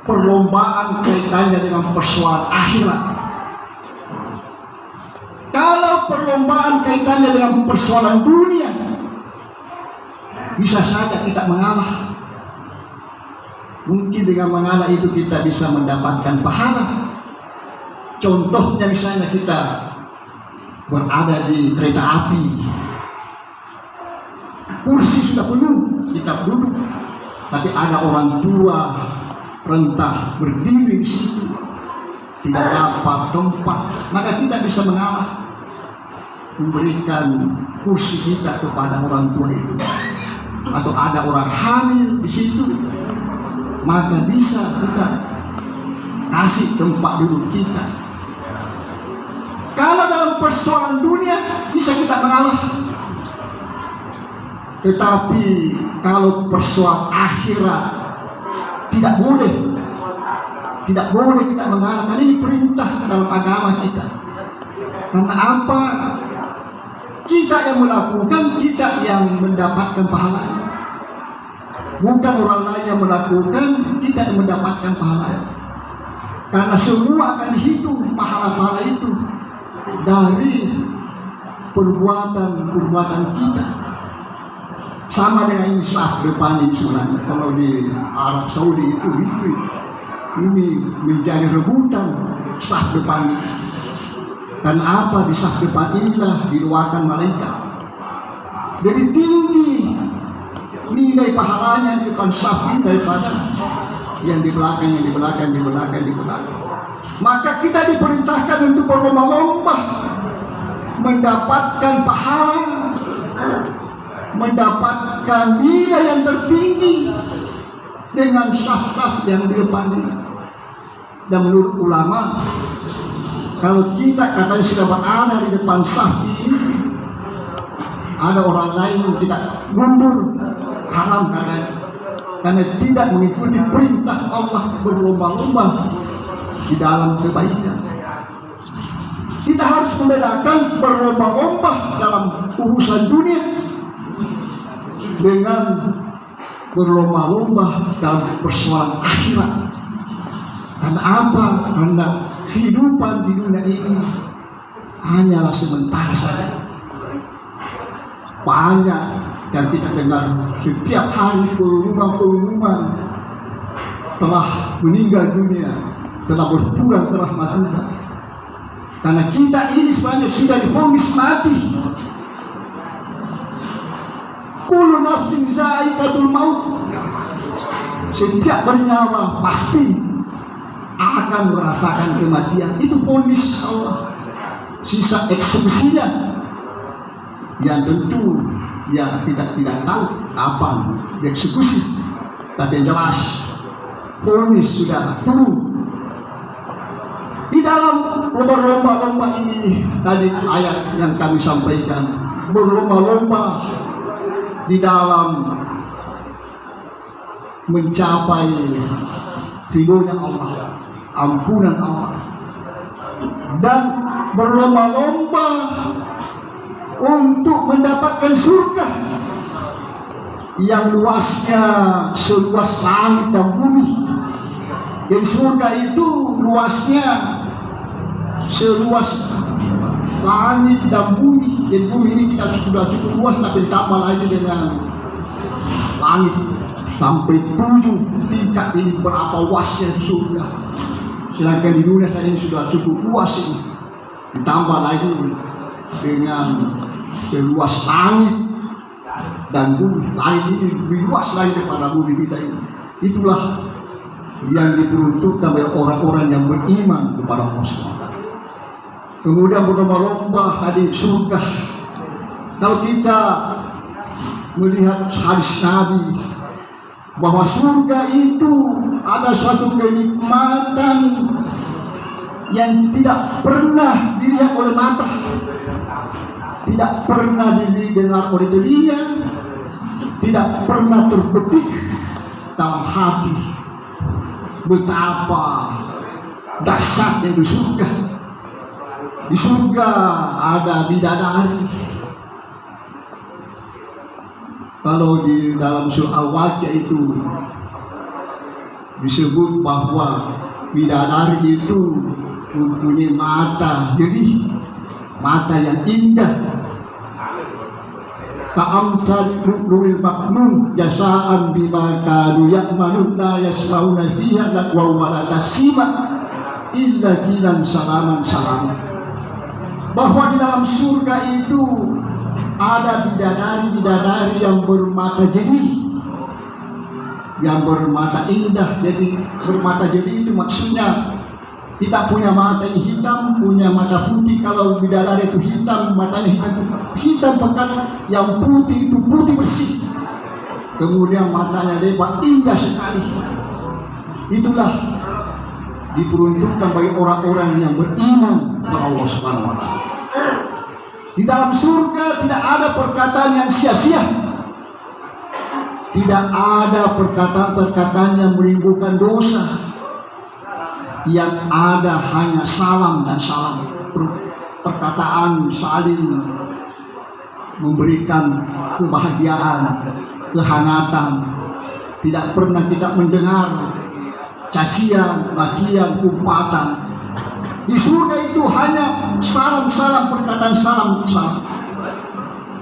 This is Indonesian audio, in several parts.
perlombaan kaitannya dengan persoalan akhirat. Kalau perlombaan kaitannya dengan persoalan dunia, bisa saja kita mengalah. Mungkin dengan mengalah itu kita bisa mendapatkan pahala. Contohnya misalnya kita berada di kereta api, kursi sudah penuh, kita duduk, tapi ada orang tua rentah berdiri di situ, tidak dapat tempat, maka kita bisa mengalah, memberikan kursi kita kepada orang tua itu. Atau ada orang hamil di situ, maka bisa kita kasih tempat duduk kita. Kalau dalam persoalan dunia bisa kita mengalah, tetapi kalau persoalan akhirat tidak boleh kita mengalah. Karena ini perintah dalam agama kita. Karena apa? Kita yang melakukan, kita yang mendapatkan pahalanya. Bukan orang lain yang melakukan, kita yang mendapatkan pahalanya. Karena semua akan dihitung pahala-pahala itu dari perbuatan kita. Sama dengan ini saf depan ini sebenarnya. Kalau di Arab Saudi itu ini menjadi rebutan saf depan ini. Dan apa di saf depan inilah diluarkan malaikat. Jadi tinggi nilai pahalanya di depan saf ini daripada yang di belakang. Maka kita diperintahkan untuk berlomba-lomba mendapatkan pahala, mendapatkan nilai yang tertinggi dengan saf-saf yang di depan ini. Dan menurut ulama, kalau kita katanya sudah berada di depan saf ini, ada orang lain yang tidak mundur, haram katanya, karena tidak mengikuti perintah Allah berlomba-lomba di dalam kebaikan. Kita harus membedakan berlomba-lomba dalam urusan dunia dengan berlomba-lomba dalam persoalan akhirat. Karena apa? Karena kehidupan di dunia ini hanyalah sementara saja. Banyak yang kita dengar setiap hari pengumuman telah meninggal dunia, telah berpulang ke rahmat Allah. Karena kita ini sebenarnya sudah divonis mati. Kullu nafsin za'iqatul maut. Setiap bernyawa pasti akan merasakan kematian. Itu vonis Allah. Sisa eksekusinya yang tentu ya kita tidak tahu kapan dieksekusi, tapi yang jelas vonis sudah turun. Di dalam berlomba-lomba ini tadi ayat yang kami sampaikan, berlomba-lomba di dalam mencapai ridhonya Allah, ampunan Allah, dan berlomba-lomba untuk mendapatkan surga yang luasnya seluas langit dan bumi. Jadi surga itu luasnya seluas langit dan bumi. Jadi bumi ini kita sudah cukup luas, tapi tambah lagi dengan langit sampai 7 tingkat. Ini berapa luasnya surga. Sedangkan di dunia saja ini sudah cukup luas ini, ditambah lagi dengan seluas langit dan bumi. Langit ini lebih luas lagi daripada bumi kita ini. Itulah yang diperuntukkan bagi orang-orang yang beriman kepada Allah SWT. Kemudian berlomba-lomba tadi surga. Kalau kita melihat hadis Nabi bahwa surga itu ada suatu kenikmatan yang tidak pernah dilihat oleh mata, tidak pernah didengar oleh telinga, tidak pernah terbetik dalam hati. Betapa dahsyatnya di surga. Di surga ada bidadari. Kalau di dalam surah Al-Waqiah itu disebut bahwa bidadari itu mempunyai mata jernih, mata yang indah. Ka'amsali lu'lu'il maknun jasa'an bima kanu ya'malun la yasma'una fiha lagwa wa la tasima illa qilan salaman salaman. Bahwa di dalam surga itu ada bidadari-bidadari yang bermata jernih, yang bermata indah. Jadi bermata jernih itu maksudnya kita punya mata yang hitam, punya mata putih. Kalau bidadari itu hitam, matanya hitam pekat, yang putih itu putih bersih. Kemudian matanya lebar, indah sekali. Itulah diperuntukkan bagi orang-orang yang beriman kepada Allah Subhanahu wa Ta'ala. Di dalam surga tidak ada perkataan yang sia-sia, tidak ada perkataan-perkataan yang menimbulkan dosa. Yang ada hanya salam dan salam, perkataan saling memberikan kebahagiaan, kehangatan. Tidak pernah kita mendengar cacian, makian, umpatan. Di surga itu hanya salam-salam, perkataan salam-salam.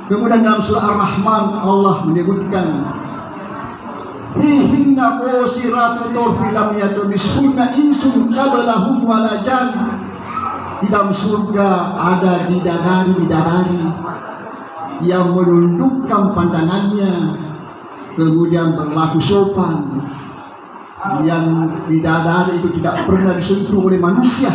Kemudian dalam surah Ar-Rahman Allah menyebutkan fihinna qasiratu tarfi lam yatmishunna insun qablahum wala jan. Di dalam surga ada bidadari-bidadari yang menundukkan pandangannya, kemudian berlaku sopan. Yang bidadari itu tidak pernah disentuh oleh manusia.